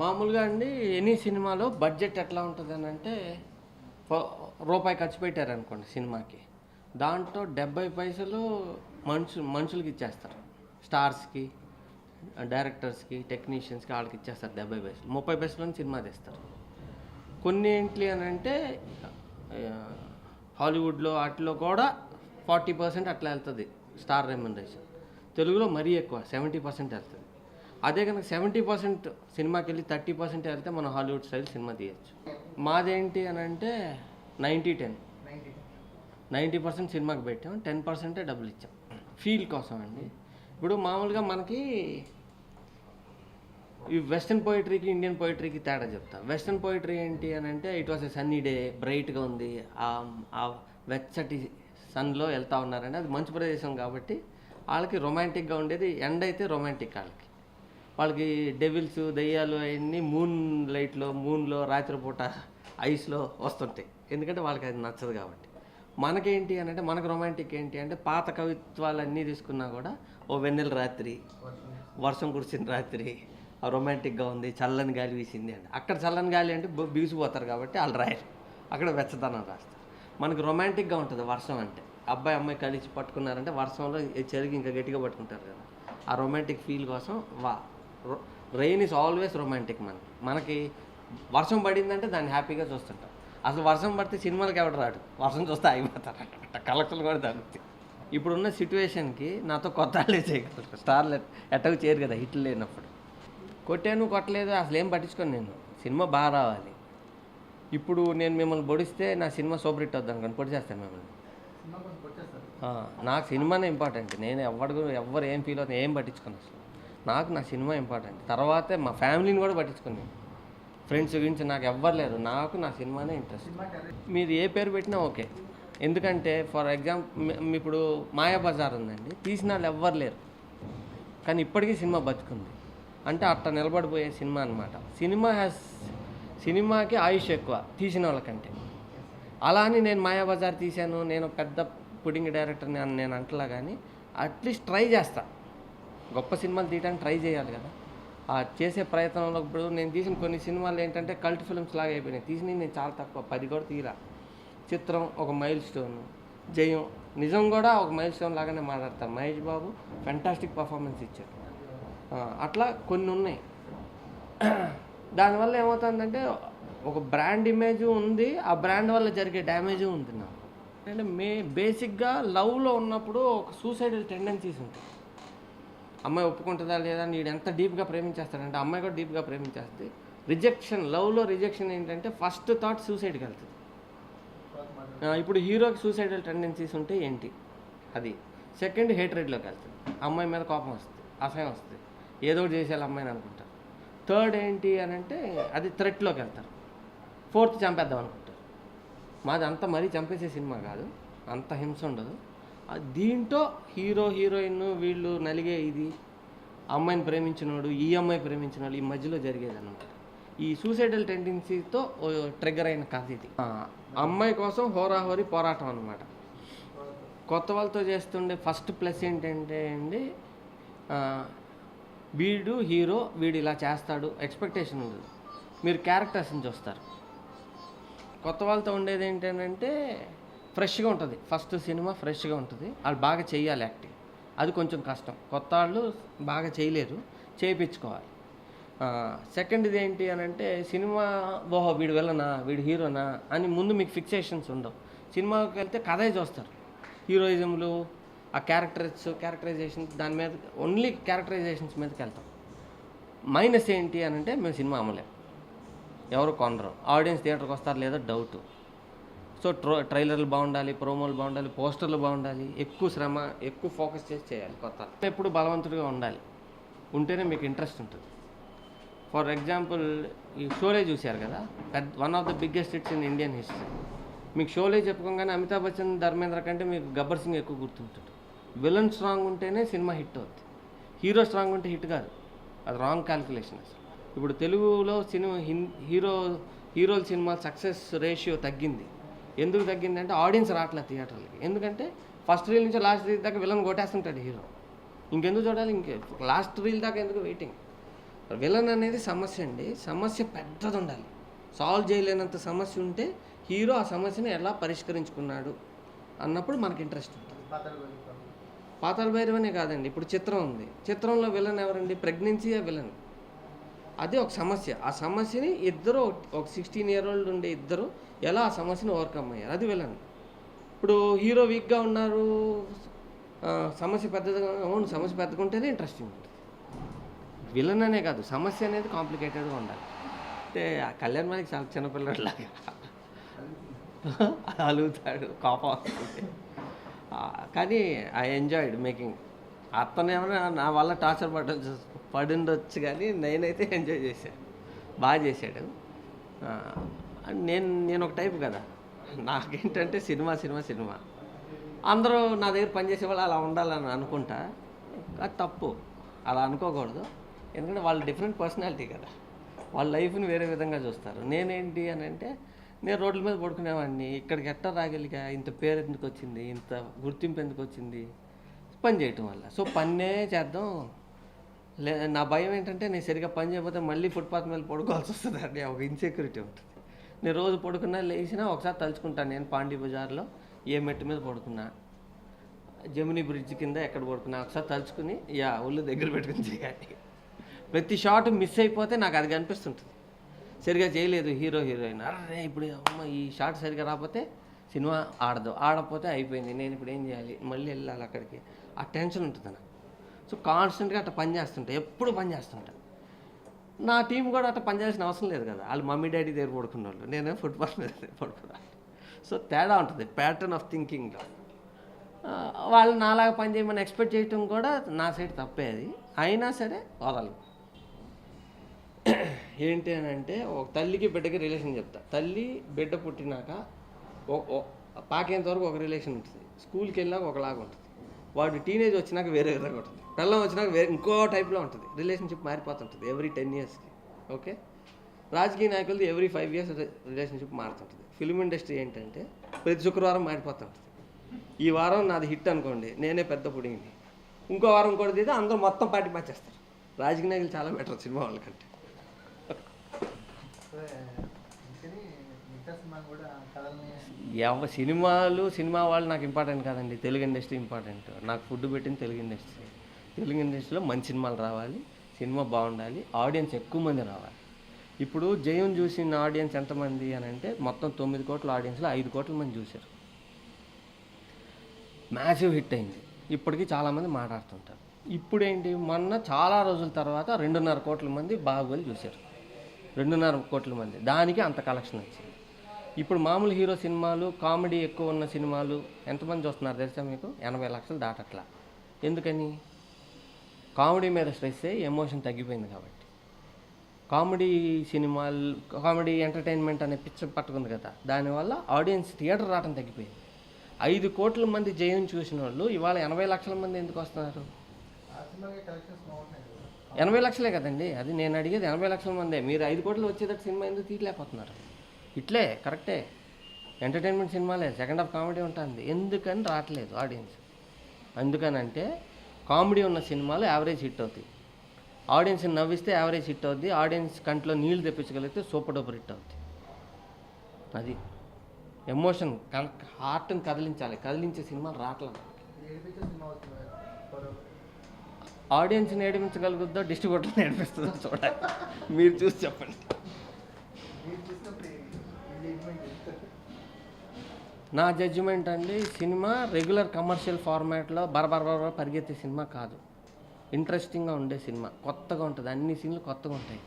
మామూలుగా అండి ఎనీ సినిమాలో బడ్జెట్ ఎట్లా ఉంటుందని అంటే రూపాయి ఖర్చు పెట్టారనుకోండి సినిమాకి, దాంట్లో 70 పైసలు మనుషులకి ఇచ్చేస్తారు. స్టార్స్కి, డైరెక్టర్స్కి, టెక్నీషియన్స్కి వాళ్ళకి ఇచ్చేస్తారు 70 పైసలు. 30 పైసలను సినిమా తెస్తారు. కొన్ని ఏంటి అని అంటే హాలీవుడ్లో వాటిలో కూడా 40% అట్లా వెళ్తుంది స్టార్ రెమ్యునరేషన్. తెలుగులో మరీ ఎక్కువ 70% వెళ్తుంది. అదే కనుక 70% సినిమాకి వెళ్ళి 30% వెళ్తే మనం హాలీవుడ్ స్టైల్ సినిమా తీయచ్చు. మాదేంటి అని అంటే 90-10. 90% సినిమాకి పెట్టాం, 10% డబ్బులు ఇచ్చాం ఫీల్ కోసం అండి. ఇప్పుడు మామూలుగా మనకి ఈ వెస్ట్రన్ పోయిటరీకి ఇండియన్ పోయిటరీకి తేడా చెప్తా. వెస్ట్రన్ పోయిటరీ ఏంటి అని అంటే it was a sunny day, బ్రైట్గా ఉంది, ఆ వెచ్చటి సన్లో వెళ్తూ ఉన్నారండి. అది మంచు ప్రదేశం కాబట్టి వాళ్ళకి రొమాంటిక్గా ఉండేది. ఎండ్ అయితే రొమాంటిక్ వాళ్ళకి డెవిల్స్, దెయ్యాలు అవన్నీ మూన్లో రాత్రిపూట ఐస్లో వస్తుంటాయి. ఎందుకంటే వాళ్ళకి అది నచ్చదు కాబట్టి. మనకేంటి అని అంటే మనకు రొమాంటిక్ ఏంటి అంటే పాత కవిత్వాలన్నీ తీసుకున్నా కూడా ఓ వెన్నెల రాత్రి, వర్షం కురిసిన రాత్రి, రొమాంటిక్గా ఉంది, చల్లని గాలి వీసింది అండి. అక్కడ చల్లని గాలి అంటే బిగుసిపోతారు కాబట్టి వాళ్ళు రాయరు, అక్కడ వెచ్చదనం రాస్తారు. మనకు రొమాంటిక్గా ఉంటుంది వర్షం అంటే. అబ్బాయి అమ్మాయి కలిసి పట్టుకున్నారంటే వర్షంలో చెరిగి ఇంకా గట్టిగా పట్టుకుంటారు కదా. ఆ రొమాంటిక్ ఫీల్ కోసం రెయిన్ ఈజ్ ఆల్వేస్ రొమాంటిక్. మనకి వర్షం పడిందంటే దాన్ని హ్యాపీగా చూస్తుంటాం. అసలు వర్షం పడితే సినిమాలకి ఎవడు రాడు, వర్షం చూస్తే ఆగిపోతారు, కలెక్షన్లు కూడా తగ్గుతాయి. ఇప్పుడున్న సిచ్యువేషన్కి నాతో కొత్త వాళ్ళే చేయగలరు. స్టార్లు ఎట్టకు చేయరు కదా హిట్లు లేనప్పుడు. కొట్టాను కొట్టలేదు అసలు ఏం పట్టించుకోను నేను. సినిమా బాగా రావాలి. ఇప్పుడు నేను మిమ్మల్ని పొడిస్తే నా సినిమా సూపర్ హిట్ వద్దాను కానీ పొడిచేస్తాను మిమ్మల్ని. నాకు సినిమానే ఇంపార్టెంట్. నేను ఎవరు ఏం ఫీల్ అవుతుంది ఏం పట్టించుకోను అసలు. నాకు నా సినిమా ఇంపార్టెంట్. తర్వాతే మా ఫ్యామిలీని కూడా పట్టించుకుని, ఫ్రెండ్స్ గురించి నాకు ఎవ్వరు లేరు. నాకు నా సినిమానే ఇంట్రెస్ట్. మీరు ఏ పేరు పెట్టినా ఓకే. ఎందుకంటే ఫర్ ఎగ్జాంపుల్ ఇప్పుడు మాయాబజార్ ఉందండి, తీసిన వాళ్ళు ఎవ్వరు లేరు కానీ ఇప్పటికీ సినిమా బతుకుంది అంటే అట్లా నిలబడిపోయే సినిమా అనమాట. సినిమాకి ఆయుష్ ఎక్కువ తీసిన వాళ్ళకంటే. అలా అని నేను మాయాబజార్ తీశాను, నేను పెద్ద పుడింగ్ డైరెక్టర్ని అని నేను అంటలా, కానీ అట్లీస్ట్ ట్రై చేస్తా. గొప్ప సినిమాలు తీయడానికి ట్రై చేయాలి కదా. ఆ చేసే ప్రయత్నంలో ఇప్పుడు నేను తీసిన కొన్ని సినిమాలు ఏంటంటే కల్ట్ ఫిల్మ్స్ లాగా అయిపోయినాయి. తీసినవి నేను చాలా తక్కువ, 10 కూడా తీరా. చిత్రం ఒక మైల్ స్టోన్, జయం నిజం కూడా ఒక మైల్ స్టోన్ లాగానే మాట్లాడతారు. మహేష్ బాబు ఫెంటాస్టిక్ పర్ఫార్మెన్స్ ఇచ్చారు. అట్లా కొన్ని ఉన్నాయి. దానివల్ల ఏమవుతుందంటే ఒక బ్రాండ్ ఇమేజ్ ఉంది, ఆ బ్రాండ్ వల్ల జరిగే డ్యామేజ్ ఉంది నాకు. అంటే బేసిక్గా లవ్లో ఉన్నప్పుడు ఒక సూసైడల్ టెండెన్సీస్ ఉంటాయి. అమ్మాయి ఒప్పుకుంటుందా లేదా, నీడు ఎంత డీప్గా ప్రేమించేస్తాడంటే అమ్మాయి కూడా డీప్గా ప్రేమించేస్తుంది. లవ్లో రిజెక్షన్ ఏంటంటే ఫస్ట్ థాట్ సూసైడ్కి వెళ్తుంది. ఇప్పుడు హీరోకి సూసైడల్ టెండెన్సీస్ ఉంటే ఏంటి అది. సెకండ్ హేట్రెడ్లోకి వెళ్తుంది, అమ్మాయి మీద కోపం వస్తుంది, అసహ్యం వస్తుంది, ఏదో చేసేయాలి అమ్మాయిని అనుకుంటారు. థర్డ్ ఏంటి అని అంటే అది థ్రెట్లోకి వెళ్తారు. ఫోర్త్ చంపేద్దాం అనుకుంటారు. మాది అంత మరీ చంపేసే సినిమా కాదు, అంత హింస ఉండదు. దీంట్లో హీరోయిన్ వీళ్ళు నలిగే ఇది, అమ్మాయిని ప్రేమించినోడు ఈ అమ్మాయి ప్రేమించినోడు ఈ మధ్యలో జరిగేది అనమాట. ఈ సూసైడల్ టెండెన్సీతో ట్రిగ్గర్ అయిన కథ ఇది. అమ్మాయి కోసం హోరాహోరీ పోరాటం అనమాట. కొత్త వాళ్ళతో చేస్తుండే ఫస్ట్ ప్లస్ ఏంటంటే అండి, వీడు హీరో, వీడు ఇలా చేస్తాడు ఎక్స్పెక్టేషన్ ఉండదు. మీరు క్యారెక్టర్స్ని చూస్తారు. కొత్త వాళ్ళతో ఉండేది ఏంటంటే ఫ్రెష్గా ఉంటుంది. ఫస్ట్ సినిమా ఫ్రెష్గా ఉంటుంది, వాళ్ళు బాగా చేయాలి యాక్టింగ్. అది కొంచెం కష్టం, కొత్త వాళ్ళు బాగా చేయలేరు, చేయించుకోవాలి. సెకండ్ది ఏంటి అని అంటే సినిమా ఓహో వీడు వెళ్ళనా వీడు హీరోనా అని ముందు మీకు ఫిక్సేషన్స్ ఉండవు. సినిమాకి వెళ్తే కథే చూస్తారు, హీరోయిజంలు, ఆ క్యారెక్టరైజేషన్, దాని మీద ఓన్లీ క్యారెక్టరైజేషన్స్ మీదకి వెళ్తాం. మైనస్ ఏంటి అని అంటే మేము సినిమా అమ్మలేం, ఎవరు కొనరు, ఆడియన్స్ థియేటర్కి వస్తారు లేదో డౌటు. సో ట్రైలర్లు బాగుండాలి, ప్రోమోలు బాగుండాలి, పోస్టర్లు బాగుండాలి, ఎక్కువ శ్రమ ఎక్కువ ఫోకస్ చేసి చేయాలి. కొత్త ఎప్పుడు బలవంతుడిగా ఉండాలి, ఉంటేనే మీకు ఇంట్రెస్ట్ ఉంటుంది. ఫర్ ఎగ్జాంపుల్ ఈ షోలే చూశారు కదా, one of the biggest hits in Indian history. మీకు షోలే చెప్పుకోగానే అమితాబ్ బచ్చన్, ధర్మేంద్ర కంటే మీకు గబ్బర్ సింగ్ ఎక్కువ గుర్తుంటుంది. విలన్ స్ట్రాంగ్ ఉంటేనే సినిమా హిట్ అవుతుంది, హీరో స్ట్రాంగ్ ఉంటే హిట్ కాదు. అది రాంగ్ క్యాల్కులేషన్ అసలు. ఇప్పుడు తెలుగులో హీరోల సినిమా సక్సెస్ రేషియో తగ్గింది. ఎందుకు తగ్గిందంటే ఆడియన్స్ రావట్లేదు థియేటర్లకి. ఎందుకంటే ఫస్ట్ రీల్ నుంచి లాస్ట్ రీల్ దాకా విలన్ కొట్టేస్తుంటాడు హీరో, ఇంకెందుకు చూడాలి, లాస్ట్ రీల్ దాకా ఎందుకు వెయిటింగ్. విలన్ అనేది సమస్య అండి. సమస్య పెద్దది ఉండాలి. సాల్వ్ చేయలేనంత సమస్య ఉంటే హీరో ఆ సమస్యని ఎలా పరిష్కరించుకున్నాడు అన్నప్పుడు మనకి ఇంట్రెస్ట్ ఉంటుంది. పాతాళ భైరవనే కాదండి, ఇప్పుడు చిత్రం ఉంది. చిత్రంలో విలన్ ఎవరండి? ప్రెగ్నెన్సీయే విలన్. అది ఒక సమస్య. ఆ సమస్యని ఇద్దరు, ఒక 16 year old ఉండే ఇద్దరు ఎలా ఆ సమస్యని ఓవర్కమ్ అయ్యారు, అది విలన్. ఇప్పుడు హీరో వీక్గా ఉన్నారు, సమస్య పెద్దదిగా, అవును సమస్య పెద్దగా ఉంటేనే ఇంట్రెస్టింగ్ ఉంటుంది. విలన్ అనే కాదు, సమస్య అనేది కాంప్లికేటెడ్గా ఉండాలి. అంటే ఆ కళ్యాణ్ మాలిక్ చాలా చిన్నపిల్లలాగా అలుగుతాడు, కోపం వస్తుంది. కానీ ఐ ఎంజాయ్డ్ మేకింగ్. అతను ఏమైనా నా వల్ల టార్చర్ పడిండొచ్చు, కానీ నేనైతే ఎంజాయ్ చేశాను. బాగా చేశాడు. నేను ఒక టైప్ కదా, నాకేంటంటే సినిమా సినిమా సినిమా. అందరూ నా దగ్గర పనిచేసే వాళ్ళు అలా ఉండాలని అనుకుంటా. అది తప్పు, అలా అనుకోకూడదు. ఎందుకంటే వాళ్ళు డిఫరెంట్ పర్సనాలిటీ కదా, వాళ్ళ లైఫ్ని వేరే విధంగా చూస్తారు. నేనేంటి అని అంటే, నేను రోడ్ల మీద పడుకునేవాడిని, ఇక్కడికి ఎట్టా రాగలిగా, ఇంత పేరు ఎందుకు వచ్చింది, ఇంత గుర్తింపు ఎందుకు వచ్చింది, పని చేయటం వల్ల. సో పన్నే చేద్దాం. నా భయం ఏంటంటే, నేను సరిగ్గా పని చేయకపోతే మళ్ళీ ఫుట్పాత్ మీద పడుకోవాల్సి వస్తుంది అండి, ఒక ఇన్సెక్యూరిటీ ఉంటుంది. నేను రోజు పడుకున్నా, లేచినా ఒకసారి తలుచుకుంటాను, నేను పాండీ బజార్లో ఏ మెట్టు మీద పడుకున్నా, జమునీ బ్రిడ్జ్ కింద ఎక్కడ పడుకున్నా, ఒకసారి తలుచుకుని ఒళ్ళు దగ్గర పెట్టుకుని చేయాలి. ప్రతి షాట్ మిస్ అయిపోతే నాకు అది కనిపిస్తుంటుంది, సరిగా చేయలేదు హీరోయిన్. అరే ఇప్పుడు అమ్మ ఈ షాట్ సరిగా రాకపోతే సినిమా ఆడకపోతే అయిపోయింది, నేను ఇప్పుడు ఏం చేయాలి, మళ్ళీ వెళ్ళాలి అక్కడికి, ఆ టెన్షన్ ఉంటుంది నాకు. సో కాన్స్టెంట్గా అట్లా పని చేస్తుంటా, ఎప్పుడు పని చేస్తుంటా. నా టీం కూడా అట్లా పని చేయాల్సిన అవసరం లేదు కదా, వాళ్ళు మమ్మీ డాడీ దగ్గర పడుకున్న వాళ్ళు, నేనే ఫుట్బాల్ మీద పడుకున్నాను. సో తేడా ఉంటుంది ప్యాటర్న్ ఆఫ్ థింకింగ్లో. వాళ్ళు నాలాగా పని చేయమని ఎక్స్పెక్ట్ చేయటం కూడా నా సైడ్ తప్పే. అది అయినా సరే వదలు. ఏంటి అని అంటే, ఒక తల్లికి బిడ్డకి రిలేషన్ చెప్తా. తల్లి బిడ్డ పుట్టినాక పాకేంత వరకు ఒక రిలేషన్ ఉంటుంది, స్కూల్కి వెళ్ళినాక ఒకలాగా ఉంటుంది, వాడు టీనేజ్ వచ్చినాక వేరే విధంగా ఉంటుంది, పిల్లం వచ్చినాక వేరే ఇంకో టైప్లో ఉంటుంది. రిలేషన్షిప్ మారిపోతుంటుంది every 10 yearsకి. ఓకే, రాజకీయ నాయకులది every 5 years రిలేషన్షిప్ మారుతుంటుంది. ఫిల్మ్ ఇండస్ట్రీ ఏంటంటే ప్రతి శుక్రవారం మారిపోతుంటుంది. ఈ వారం నాది హిట్ అనుకోండి, నేనే పెద్ద పుడింది, ఇంకో వారం ఇంకోటి తీస్తే అందరూ మొత్తం పార్టీ మార్చేస్తారు. రాజకీయ నాయకులు చాలా బెటర్ సినిమా వాళ్ళకంటే. సినిమా వాళ్ళు నాకు ఇంపార్టెంట్ కాదండి, తెలుగు ఇండస్ట్రీ ఇంపార్టెంట్. నాకు ఫుడ్ పెట్టింది తెలుగు ఇండస్ట్రీ. తెలుగు ఇండస్ట్రీలో మంచి సినిమాలు రావాలి, సినిమా బాగుండాలి, ఆడియన్స్ ఎక్కువ మంది రావాలి. ఇప్పుడు జయం చూసిన ఆడియన్స్ ఎంతమంది అని అంటే, మొత్తం 9 కోట్ల ఆడియన్స్లో 5 కోట్ల మంది చూశారు. మ్యాసివ్ హిట్ అయింది. ఇప్పటికీ చాలామంది మాట్లాడుతుంటారు. ఇప్పుడేంటి, మొన్న చాలా రోజుల తర్వాత 2.5 కోట్ల మంది బాహుబలి చూశారు. 2.5 కోట్ల మంది, దానికి అంత కలెక్షన్ వచ్చింది. ఇప్పుడు మామూలు హీరో సినిమాలు, కామెడీ ఎక్కువ ఉన్న సినిమాలు ఎంతమంది చూస్తున్నారు తెలుసా మీకు? 80 లక్షలు దాటట్లా. ఎందుకని? కామెడీ మీద స్ట్రెస్ అయ్యి ఎమోషన్ తగ్గిపోయింది కాబట్టి. కామెడీ సినిమాలు, కామెడీ ఎంటర్టైన్మెంట్ అనే పిచ్చ పట్టుకుంది కదా, దానివల్ల ఆడియన్స్ థియేటర్ రావడం తగ్గిపోయింది. 5 కోట్ల మంది జయం చూసిన వాళ్ళు ఇవాళ 80 లక్షల మంది ఎందుకు వస్తున్నారు? 80 లక్షలే కదండి, అది నేను అడిగేది 80 లక్షల మందే. మీరు 5 కోట్లు వచ్చేటట్టు సినిమా ఎందుకు తీయలేకపోతున్నారు? ఇట్లే కరెక్టే, ఎంటర్టైన్మెంట్ సినిమాలే, సెకండ్ హాఫ్ కామెడీ ఉంటుంది, ఎందుకని రావట్లేదు ఆడియన్స్? అందుకనంటే కామెడీ ఉన్న సినిమాలు యావరేజ్ హిట్ అవుతాయి, ఆడియన్స్ని నవ్విస్తే యావరేజ్ హిట్ అవుద్ది, ఆడియన్స్ కంట్లో నీళ్ళు తెప్పించగలిగితే సూపర్ డూపర్ హిట్ అవుద్ది. అది ఎమోషన్, హార్ట్ని కదిలించే సినిమాలు రావట్లేదు. ఆడియన్స్ని ఏడిపించగలుగుద్దో డిస్ట్రిబ్యూటర్ని ఏడిపిస్తుందో చూడాలి, మీరు చూసి చెప్పండి. నా జడ్జిమెంట్ అండి, సినిమా రెగ్యులర్ కమర్షియల్ ఫార్మాట్లో బరబర పరిగెత్తే సినిమా కాదు. ఇంట్రెస్టింగ్గా ఉండే సినిమా, కొత్తగా ఉంటుంది, అన్ని సీన్లు కొత్తగా ఉంటాయి.